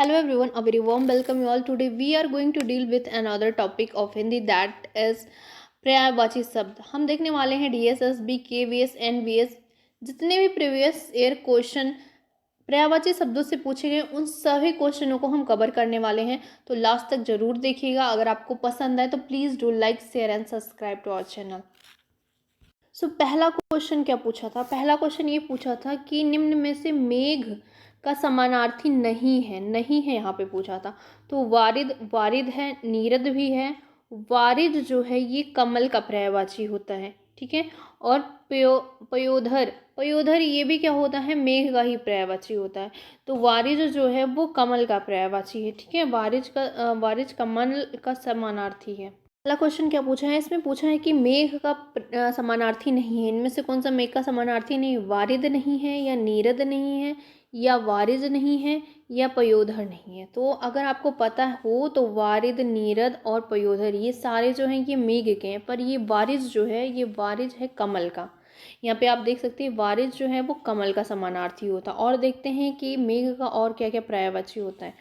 Hello everyone, a very warm welcome you all. Today we are going to deal with another topic of Hindi that is पर्यायवाची शब्द. हम देखने वाले हैं DSS, KVS, NVS जितने भी प्रीवियस ईयर क्वेश्चन पर्यायवाची शब्दों से पूछे गए उन सभी क्वेश्चनों को हम कवर करने वाले हैं. तो लास्ट तक जरूर देखिएगा. अगर आपको पसंद आए तो please do like, share and subscribe to our channel. पहला क्वेश्चन क्या पूछा था? पहला क्वेश्चन ये पूछा था कि निम्न में से मेघ का समानार्थी नहीं है यहाँ पे पूछा था. तो वारिद है, नीरद भी है. वारिद जो है ये कमल का पर्यायवाची होता है, ठीक है. और पयोधर ये भी क्या होता है? मेघ का ही पर्यायवाची होता है. तो वारिज जो है वो कमल का पर्यायवाची है, ठीक है. वारिज कमल का समानार्थी है. पहला क्वेश्चन क्या पूछा है? इसमें पूछा है कि मेघ का समानार्थी नहीं है. इनमें से कौन सा मेघ का समानार्थी नहीं? वारिद नहीं है, या नीरद नहीं है, या वारिज नहीं है, या पयोधर नहीं है. तो अगर आपको पता हो तो वारिद, नीरद और पयोधर ये सारे जो हैं ये मेघ के हैं, पर ये वारिज जो है ये वारिज है कमल का. यहाँ पे आप देख सकते हैं वारिज जो है वो कमल का समानार्थी होता है. और देखते हैं कि मेघ का और क्या क्या पर्यायवाची होता है.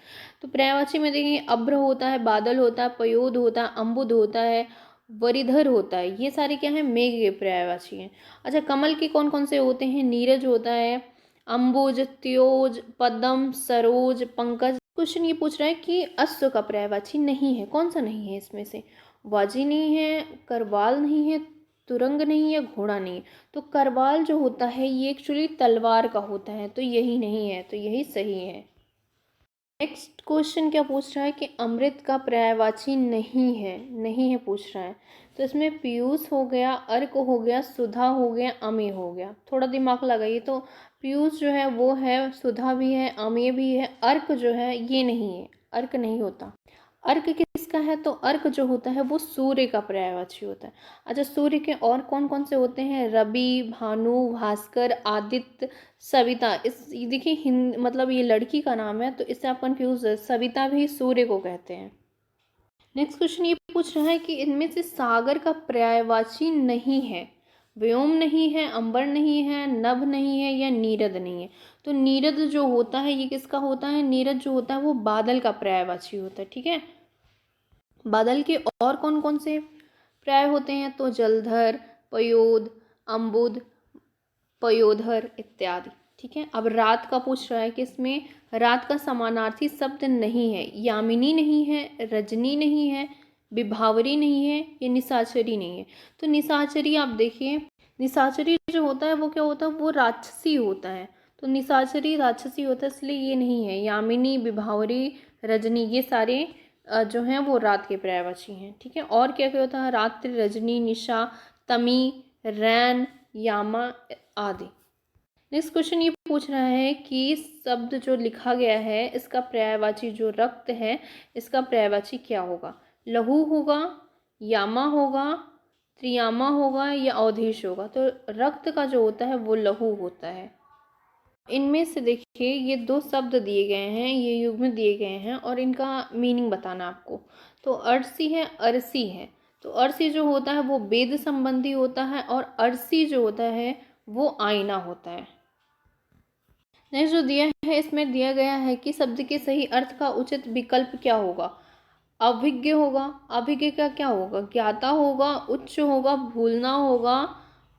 तो पर्यायवाची में देखेंगे अभ्र होता है, बादल होता है, पयोध होता है, अम्बुद होता है, वरिधर होता है. ये सारे क्या है? मेघ के पर्यायवाची हैं. अच्छा, कमल के कौन कौन से होते हैं? नीरज होता है, अम्बुज, त्योज, पद्म, सरोज, पंकज. क्वेश्चन ये पूछ रहा है कि अश्व का पर्यायवाची नहीं है. कौन सा नहीं है इसमें से? वाजी नहीं है, करवाल नहीं है, तुरंग नहीं है, घोड़ा नहीं है. तो करवाल जो होता है ये एक्चुअली तलवार का होता है, तो यही नहीं है, तो यही सही है. नेक्स्ट क्वेश्चन क्या पूछ रहा है कि अमृत का पर्यायवाची नहीं है पूछ रहा है. तो इसमें पीयूष हो गया, अर्क हो गया, सुधा हो गया, अमेय हो गया. थोड़ा दिमाग लगाइए. तो पीयूष जो है वो है, सुधा भी है, अमेय भी है. अर्क जो है ये नहीं है, अर्क नहीं होता. अर्क किसका है? तो अर्क जो होता है वो सूर्य का पर्यायवाची होता है. अच्छा, सूर्य के और कौन कौन से होते हैं? रवि, भानु, भास्कर, आदित्य, सविता. इस देखिए हिंद मतलब ये लड़की का नाम है तो इससे आप कंफ्यूज है. सविता भी सूर्य को कहते हैं. नेक्स्ट क्वेश्चन ये पूछ रहा है कि इनमें से सागर का पर्यायवाची नहीं है. व्योम नहीं है, अंबर नहीं है, नभ नहीं है, या नीरद नहीं है. तो नीरद जो होता है ये किसका होता है? नीरद जो होता है वो बादल का पर्यायवाची होता है, ठीक है. बादल के और कौन कौन से पर्याय होते हैं? तो जलधर, पयोद, अम्बुद, पयोधर इत्यादि, ठीक है. अब रात का पूछ रहा है कि इसमें रात का समानार्थी शब्द नहीं है. यामिनी नहीं है, रजनी नहीं है, विभावरी नहीं है, ये निशाचरी नहीं है. तो निशाचरी आप देखिए, निशाचरी जो होता है वो क्या होता है? वो राक्षसी होता है. तो निशाचरी राक्षसी होता है, इसलिए ये नहीं है. यामिनी, विभावरी, रजनी ये सारे जो हैं वो रात के पर्यायवाची हैं, ठीक है. और क्या क्या होता है? रात्रि, रजनी, निशा, तमी, रैन, यामा आदि. नेक्स्ट क्वेश्चन ये पूछ रहा है कि शब्द जो लिखा गया है इसका पर्यायवाची जो रक्त है इसका पर्यायवाची क्या होगा? लहू होगा, यामा होगा, त्रियामा होगा, या अवधेश होगा. तो रक्त का जो होता है वो लहू होता है. इनमें से देखिए ये दो शब्द दिए गए हैं, ये युग्म दिए गए हैं और इनका मीनिंग बताना आपको. तो अर्सी है, अरसी है. तो अरसी जो होता है वो वेद संबंधी होता है और अरसी जो होता है वो आईना होता है. नेक्स्ट जो दिया है इसमें दिया गया है कि शब्द के सही अर्थ का उचित विकल्प क्या होगा? अभिज्ञ होगा. अभिज्ञ का क्या होगा? ज्ञाता होगा, उच्च होगा, भूलना होगा,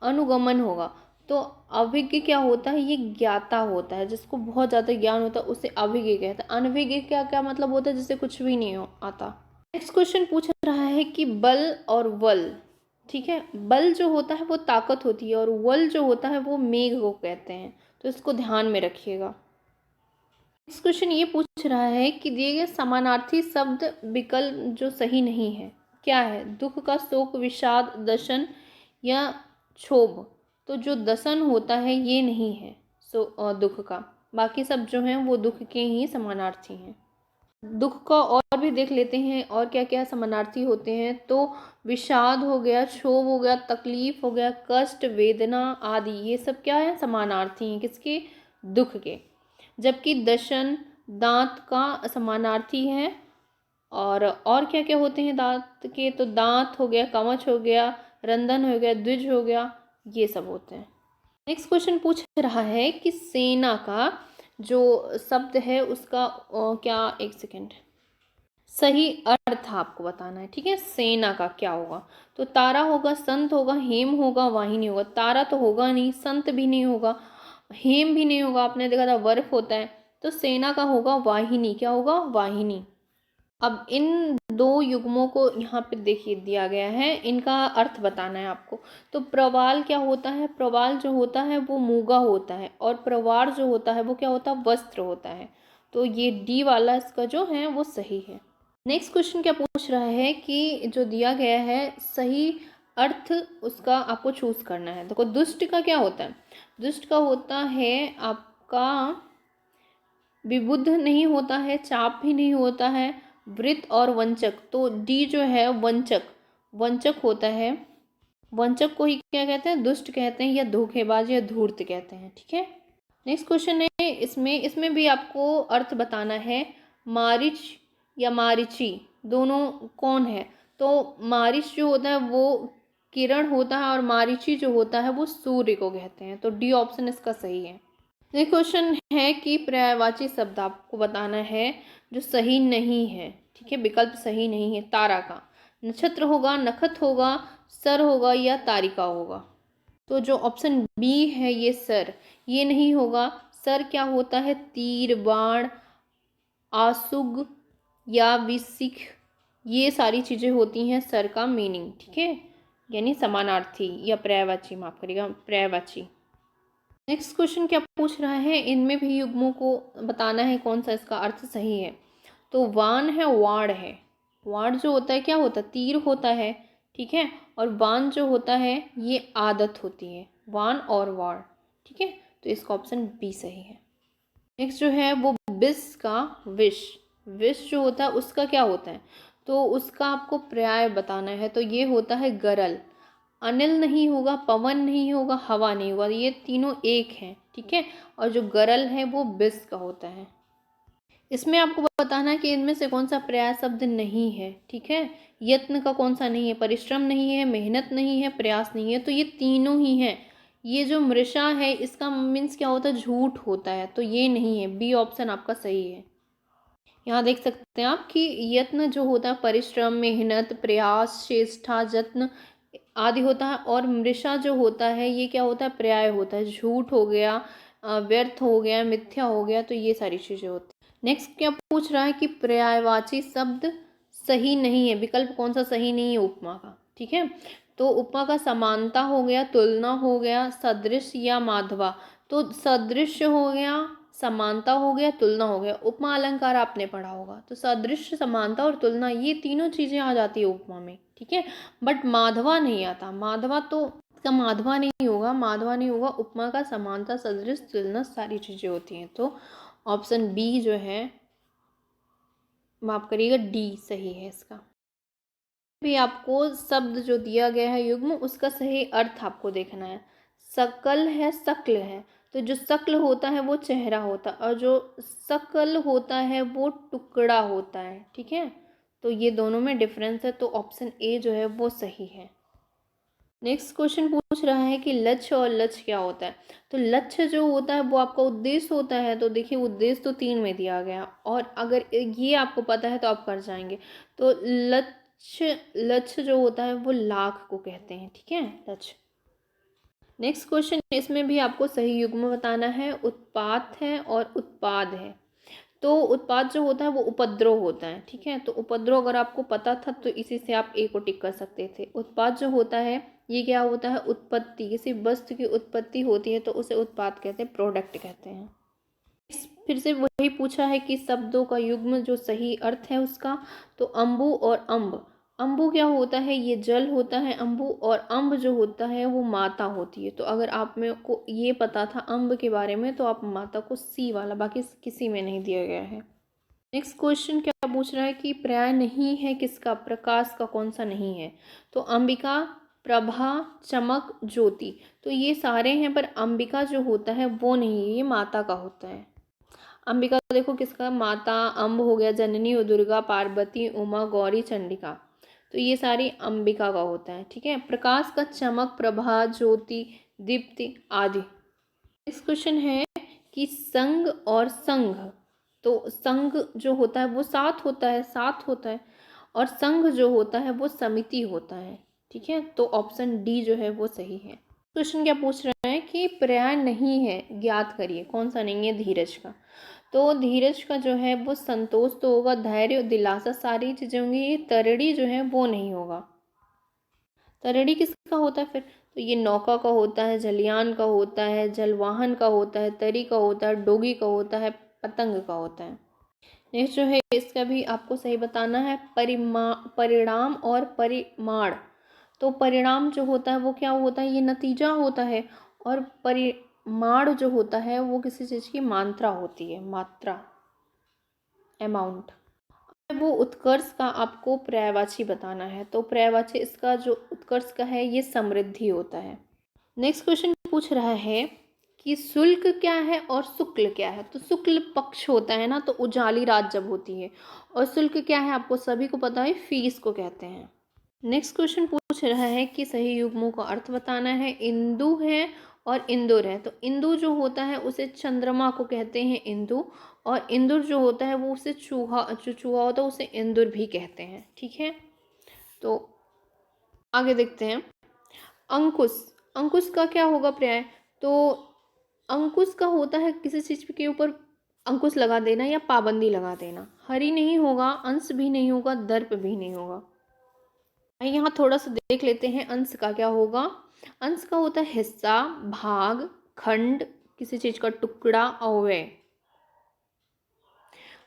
अनुगमन होगा. तो अभिज्ञ क्या होता है? ये ज्ञाता होता है, जिसको बहुत ज़्यादा ज्ञान होता है उसे अभिज्ञ कहते हैं. अनभिज्ञ क्या क्या मतलब होता है? जिसे कुछ भी नहीं आता. नेक्स्ट क्वेश्चन पूछ रहा है कि बल और वल, ठीक है. बल जो होता है वो ताकत होती है और वल जो होता है वो मेघ को कहते हैं. तो इसको ध्यान में रखिएगा. नेक्स्ट क्वेश्चन ये पूछ रहा है कि दिए गए समानार्थी शब्द विकल्प जो सही नहीं है क्या है? दुख का शोक, विषाद, दशन या क्षोभ. तो जो दशन होता है ये नहीं है दुख का. बाकी सब जो हैं वो दुख के ही समानार्थी हैं. दुख का और भी देख लेते हैं और क्या क्या समानार्थी होते हैं. तो विषाद हो गया, क्षोभ हो गया, तकलीफ हो गया, कष्ट, वेदना आदि ये सब क्या है? समानार्थी हैं. किसके? दुख के. जबकि दशन दांत का समानार्थी है. और क्या क्या होते हैं दांत के? तो दांत हो गया, कवच हो गया, रंधन हो गया, द्विज हो गया, ये सब होते हैं. नेक्स्ट क्वेश्चन पूछ रहा है कि सेना का जो शब्द है उसका क्या, एक सेकेंड, सही अर्थ आपको बताना है, ठीक है। सेना का क्या होगा, तो तारा होगा, संत होगा, हेम होगा, वाहिनी होगा। तारा तो होगा नहीं, संत भी नहीं होगा, हेम भी नहीं होगा, आपने देखा था वर्फ होता है। तो सेना का होगा वाहिनी, क्या होगा, वाहिनी। अब इन दो युग्मों को यहाँ पे देखिए दिया गया है, इनका अर्थ बताना है आपको। तो प्रवाल क्या होता है, प्रवाल जो होता है वो मूगा होता है, और प्रवार जो होता है वो क्या होता है, वस्त्र होता है। तो ये डी वाला इसका जो है वो सही है। नेक्स्ट क्वेश्चन क्या पूछ रहा है कि जो दिया गया है सही अर्थ उसका आपको चूज करना है। देखो दुष्ट का क्या होता है, दुष्ट का होता है आपका विबुद्ध नहीं होता है, चाप भी नहीं होता है, वृत्त और वंचक। तो डी जो है वंचक, वंचक होता है। वंचक को ही क्या कहते हैं, दुष्ट कहते हैं, या धोखेबाज या धूर्त कहते हैं, ठीक है। नेक्स्ट क्वेश्चन है, इसमें भी आपको अर्थ बताना है। मारिच या मारिची दोनों कौन है, तो मारिच जो होता है वो किरण होता है, और मारिची जो होता है वो सूर्य को कहते हैं। तो डी ऑप्शन इसका सही है। ये क्वेश्चन है कि पर्यायवाची शब्द आपको बताना है जो सही नहीं है, ठीक है, विकल्प सही नहीं है। तारा का नक्षत्र होगा, नखत होगा, सर होगा, या तारिका होगा। तो जो ऑप्शन बी है ये सर, ये नहीं होगा। सर क्या होता है, तीर, बाण, आसुग या विसिख, ये सारी चीज़ें होती हैं सर का मीनिंग, ठीक है, यानी समानार्थी या पर्यायवाची, माफ करिएगा, पर्यायवाची। नेक्स्ट क्वेश्चन क्या पूछ रहा है, इनमें भी युग्मों को बताना है कौन सा इसका अर्थ सही है। तो वान है, वाण है। वाण जो होता है क्या होता है, तीर होता है, ठीक है, और वान जो होता है ये आदत होती है, वान और वाण, ठीक है। तो इसका ऑप्शन बी सही है। नेक्स्ट जो है वो विष का विष, विष जो होता है उसका क्या होता है, तो उसका आपको पर्याय बताना है। तो ये होता है गरल। अनिल नहीं होगा, पवन नहीं होगा, हवा नहीं होगा, ये तीनों एक हैं, ठीक है। और जो गरल है वो विष का होता है। इसमें आपको बताना है कि इनमें से कौन सा पर्याय शब्द नहीं है, ठीक है। यत्न का कौन सा नहीं है, परिश्रम नहीं है, मेहनत नहीं है, प्रयास नहीं है, तो ये तीनों ही हैं। ये जो मृषा है इसका मीन्स क्या होता है, झूठ होता है, तो ये नहीं है, बी ऑप्शन आपका सही है। यहाँ देख सकते हैं आप कि यत्न जो होता है परिश्रम, मेहनत, प्रयास, चेष्टा, जत्न आदि होता है, और मृषा जो होता है ये क्या होता है, पर्याय होता है, झूठ हो गया, व्यर्थ हो गया, मिथ्या हो गया, तो ये सारी चीज़ें होती हैं। नेक्स्ट क्या पूछ रहा है कि पर्यायवाची शब्द सही नहीं है, विकल्प कौन सा सही नहीं है उपमा का, ठीक है। तो उपमा का समानता हो गया, तुलना हो गया, सदृश या माधवा। तो सदृश हो गया, समानता हो गया, तुलना हो गया। उपमा अलंकार आपने पढ़ा होगा, तो सदृश, समानता और तुलना ये तीनों चीज़ें आ जाती है उपमा में, ठीक है। बट माधवा नहीं आता, माधवा तो इसका माधवा नहीं होगा, माधवा नहीं होगा। उपमा का समानता, सदृश, तुलना सारी चीज़ें होती हैं। तो ऑप्शन बी जो है, माफ करिएगा, डी सही है इसका। भी आपको शब्द जो दिया गया है युग्म उसका सही अर्थ आपको देखना है। सकल है, शक्ल है, तो जो शक्ल होता है वो चेहरा होता है, और जो शकल होता है वो टुकड़ा होता है, ठीक है। तो ये दोनों में डिफरेंस है, तो ऑप्शन ए जो है वो सही है। नेक्स्ट क्वेश्चन पूछ रहा है कि लक्ष्य और लक्ष्य क्या होता है। तो लक्ष्य जो होता है वो आपका उद्देश्य होता है। तो देखिए उद्देश्य तो 3 में दिया गया, और अगर ये आपको पता है तो आप कर जाएंगे। तो लक्ष्य, लक्ष्य जो होता है वो लाख को कहते हैं, ठीक है, लक्ष्य। नेक्स्ट क्वेश्चन, इसमें भी आपको सही युग्म बताना है। उत्पात है और उत्पाद है। तो उत्पाद जो होता है वो उपद्रव होता है, ठीक है। तो उपद्रव अगर आपको पता था तो इसी से आप ए को टिक कर सकते थे। उत्पाद जो होता है ये क्या होता है, उत्पत्ति, किसी वस्तु की उत्पत्ति होती है तो उसे उत्पाद कहते हैं, प्रोडक्ट कहते हैं। फिर से वही पूछा है कि शब्दों का युग्म जो सही अर्थ है उसका। तो अम्बु और अम्ब, अम्बु क्या होता है, ये जल होता है अम्बु, और अम्ब जो होता है वो माता होती है। तो अगर आप में को ये पता था अम्ब के बारे में तो आप माता को सी वाला, बाकी किसी में नहीं दिया गया है। नेक्स्ट क्वेश्चन क्या पूछ रहा है कि पर्याय नहीं है किसका, प्रकाश का कौन सा नहीं है। तो अंबिका, प्रभा, चमक, ज्योति, तो ये सारे हैं, पर अंबिका जो होता है वो नहीं है, ये माता का होता है। अंबिका देखो किसका, माता, अम्ब हो गया, जननी हो दुर्गा, पार्वती, उमा, गौरी, चंडिका, तो ये सारी अंबिका का होता है, ठीक है। प्रकाश का चमक, प्रभा, ज्योति, दीप्ति आदि। नेक्स्ट क्वेश्चन है कि संग और संघ, तो संघ जो होता है वो साथ होता है, और संघ जो होता है वो समिति होता है। ठीक है, तो ऑप्शन डी जो है वो सही है। क्वेश्चन क्या पूछ रहा है कि पर्याय नहीं है, ज्ञात करिए। कौन सा नहीं है? धीरज का। तो धीरज का जो है वो संतोष तो होगा, धैर्य, दिलासा, सारी चीज़ें होंगी। ये तरड़ी जो है वो नहीं होगा। तरड़ी किसका होता है फिर? तो ये नौका का होता है, जलयान का होता है, जलवाहन का होता है, तरी का होता है, डोगी का होता है, पतंग का होता है। नेक्स्ट जो है इसका भी आपको सही बताना है। परिणाम और परिमाण। तो परिणाम जो होता है वो क्या होता है? ये नतीजा होता है। और परिमाण जो होता है वो किसी चीज़ की मात्रा होती है, मात्रा, अमाउंट। वो उत्कर्ष का आपको पर्यायवाची बताना है। तो पर्यायवाची इसका जो उत्कर्ष का है ये समृद्धि होता है। नेक्स्ट क्वेश्चन पूछ रहा है कि शुक्ल क्या है और शुक्ल क्या है? तो शुक्ल पक्ष होता है ना, तो उजाली रात जब होती है। और शुल्क क्या है? आपको सभी को पता है, फीस को कहते हैं। नेक्स्ट क्वेश्चन पूछ रहा है कि सही युग्मों का अर्थ बताना है। इंदु है और इंदुर है। तो इंदु जो होता है उसे चंद्रमा को कहते हैं इंदु, और इंदुर जो होता है वो उसे चूहा, जो चूहा होता है उसे इंदुर भी कहते हैं। ठीक है, तो आगे देखते हैं। अंकुश, अंकुश का क्या होगा पर्याय? तो अंकुश का होता है किसी चीज़ के ऊपर अंकुश लगा देना या पाबंदी लगा देना। हरि नहीं होगा, अंश भी नहीं होगा, दर्प भी नहीं होगा। यहाँ थोड़ा सा देख लेते हैं अंश का क्या होगा। अंश का होता है हिस्सा, भाग, खंड, किसी चीज का टुकड़ा, अवयव।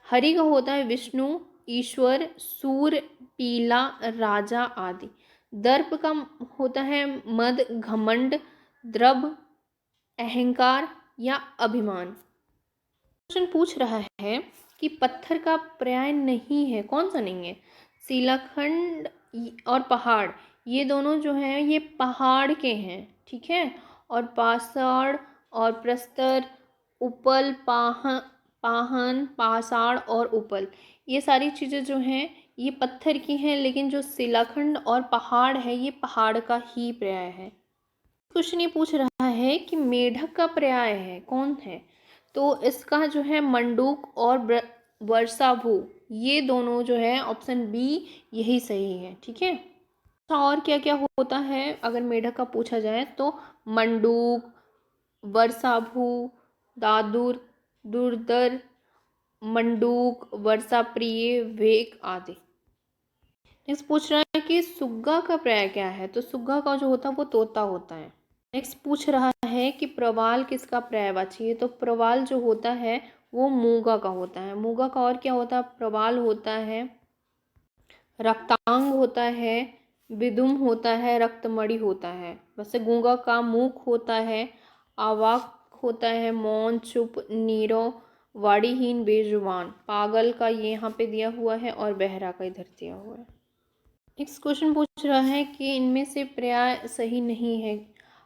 हरि का होता है विष्णु, ईश्वर, सूर्य, पीला, राजा आदि। दर्प का होता है मद, घमंड, द्रव, अहंकार या अभिमान। क्वेश्चन पूछ रहा है कि पत्थर का पर्याय नहीं है। कौन सा नहीं है? शिलाखंड और पहाड़, ये दोनों जो हैं ये पहाड़ के हैं। ठीक है, और पाषाण और प्रस्तर, उपल, पाहन, पाषाण और उपल, ये सारी चीज़ें जो हैं ये पत्थर की हैं, लेकिन जो शिलाखंड और पहाड़ है ये पहाड़ का ही पर्याय है। क्वेश्चन ये पूछ रहा है कि मेढक का पर्याय है, कौन है? तो इसका जो है मंडूक और वर्षाभू, ये दोनों जो है ऑप्शन बी यही सही है। ठीक है, और क्या क्या होता है अगर मेढक का पूछा जाए? तो मंडूक, वर्षाभू, दादुर, दुर्धर, मंडूक, वर्षा प्रिय, वेग आदि। नेक्स्ट पूछ रहा है कि सुग्गा का पर्याय क्या है? तो सुग्गा का जो होता है वो तोता होता है। नेक्स्ट पूछ रहा है कि प्रवाल किसका पर्यायवाची है? तो प्रवाल जो होता है वो मूंगा का होता है। मूंगा का और क्या होता है? प्रवाल होता है, रक्तांग होता है, विदुम होता है, रक्तमणि होता है। वैसे गूंगा का मूक होता है, आवाक होता है, मौन, चुप, नीरव, वाणीहीन, बेजुबान। पागल का ये यहाँ पे दिया हुआ है और बहरा का इधर दिया हुआ है। नेक्स्ट क्वेश्चन पूछ रहा है कि इनमें से पर्याय सही नहीं है।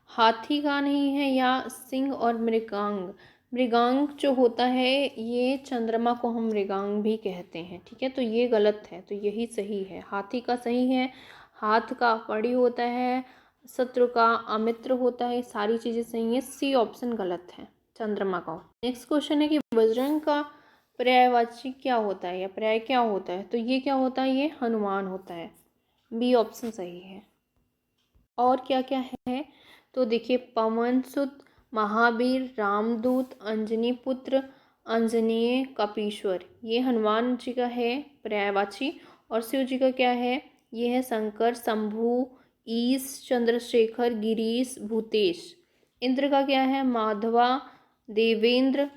हाथी का नहीं है या सिंह और मृगांग। मृगांग जो होता है ये चंद्रमा को हम मृगांग भी कहते हैं। ठीक है, तो ये गलत है, तो यही सही है। हाथी का सही है, हाथ का पड़ी होता है, शत्रु का अमित्र होता है, सारी चीज़ें सही है। सी ऑप्शन गलत है, चंद्रमा का। नेक्स्ट क्वेश्चन है कि बजरंग का पर्यायवाची क्या होता है या पर्याय क्या होता है? तो ये क्या होता है? ये हनुमान होता है। बी ऑप्शन सही है। और क्या क्या है? तो देखिए, पवन सुत, महावीर, रामदूत, अंजनी पुत्र, अंजनीय, कपीश्वर, ये हनुमान जी का है पर्यायवाची। और शिव जी का क्या है? ये है शंकर, शंभु, ईश, चंद्रशेखर, गिरीश, भूतेश। इंद्र का क्या है? माधवा, देवेंद्र,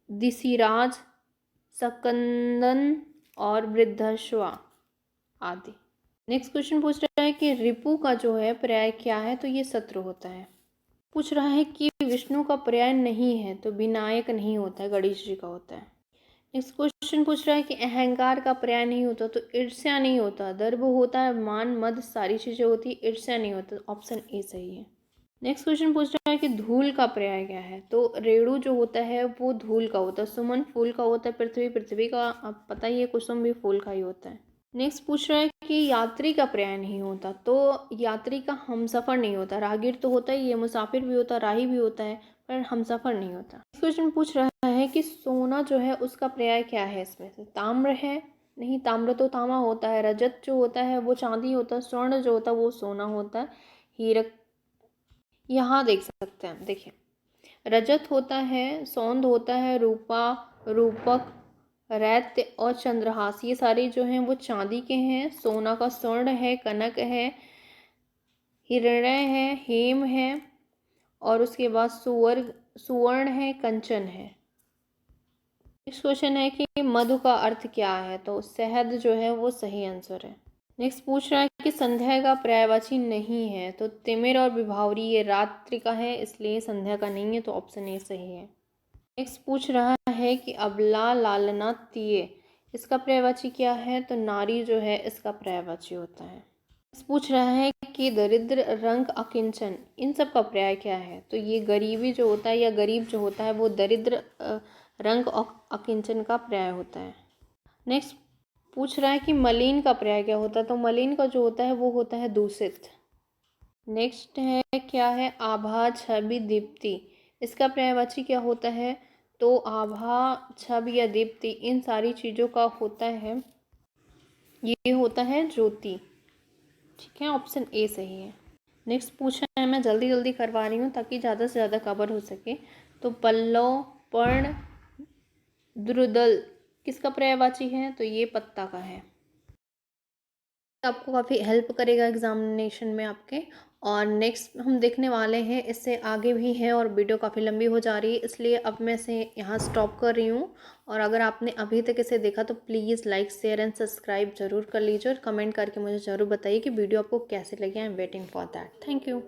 दिशिराज, सकंदन और वृद्धश्वा आदि। नेक्स्ट क्वेश्चन पूछ रहा है कि रिपु का जो है पर्याय क्या है? तो ये शत्रु होता है। पूछ रहा है कि विष्णु का पर्याय नहीं है, तो विनायक नहीं होता है, गणेश जी का होता है। नेक्स्ट क्वेश्चन पूछ रहा है कि अहंकार का पर्याय नहीं होता, तो ईर्ष्या नहीं होता, दर्भ होता है, मान, मद, सारी चीजें होती, ईर्ष्या नहीं होता, ऑप्शन ए सही है। नेक्स्ट क्वेश्चन पूछ रहा है कि धूल का पर्याय क्या है? तो रेणु जो होता है वो धूल का होता है, सुमन फूल का होता है, पृथ्वी पृथ्वी का, आप पता ही है, कुसुम भी फूल का ही होता है। नेक्स्ट पूछ रहा है कि यात्री का पर्याय नहीं होता, तो यात्री का हमसफर नहीं होता। राहगीर तो होता ही है, मुसाफिर भी होता है, राही भी होता है, पर हमसफ़र नहीं होता। क्वेश्चन पूछ रहा है कि सोना जो है उसका पर्याय क्या है इसमें से? ताम्र है? नहीं, ताम्र तो तांबा होता है। रजत जो होता है वो चांदी होता है। स्वर्ण जो होता है वो सोना होता है। हीरक यहाँ देख सकते हैं, देखिए रजत होता है, सौंद होता है, रूपा, रूपक, रैत्य और चंद्रहास, ये सारे जो हैं वो चांदी के हैं। सोना का स्वर्ण है, कनक है, हिरण्य है, हेम है और उसके बाद सुवर्ण है, कंचन है। नेक्स्ट क्वेश्चन है कि मधु का अर्थ क्या है? तो शहद जो है वो सही आंसर है। नेक्स्ट पूछ रहा है कि संध्या का पर्यायवाची नहीं है। तो तिमिर और विभावरी ये रात्रि का है, इसलिए संध्या का नहीं है, तो ऑप्शन ए सही है। नेक्स्ट पूछ रहा है कि अबला, लालना, तिये, इसका पर्यायवाची क्या है? तो नारी जो है इसका पर्यायवाची होता है। नेक्स्ट पूछ रहा है कि दरिद्र, रंग, अकिंचन, इन सब का पर्याय क्या है? तो ये गरीबी जो होता है या गरीब जो होता है वो दरिद्र, रंग और अकिंचन का पर्याय होता है। नेक्स्ट पूछ रहा है कि मलिन का पर्याय क्या होता है? तो मलिन का जो होता है वो होता है दूषित। नेक्स्ट है क्या है? आभा, छवि, दीप्ति, इसका पर्यायवाची क्या होता है? तो आभा, छवि या दीप्ति इन सारी चीज़ों का होता है, ये होता है ज्योति। ठीक है, ऑप्शन ए सही है। नेक्स्ट पूछा है, मैं जल्दी जल्दी करवा रही हूँ ताकि ज़्यादा से ज़्यादा कवर हो सके। तो पल्लव, पर्ण, द्रुदल किसका पर्यायवाची है? तो ये पत्ता का है। आपको काफ़ी हेल्प करेगा एग्जामिनेशन में आपके। और नेक्स्ट हम देखने वाले हैं, इससे आगे भी है और वीडियो काफ़ी लंबी हो जा रही है, इसलिए अब मैं इसे यहाँ स्टॉप कर रही हूँ। और अगर आपने अभी तक इसे देखा तो please like, share and subscribe जरूर कर लीजिए और कमेंट करके मुझे ज़रूर बताइए कि वीडियो आपको कैसे लगी। I am waiting for that. Thank you.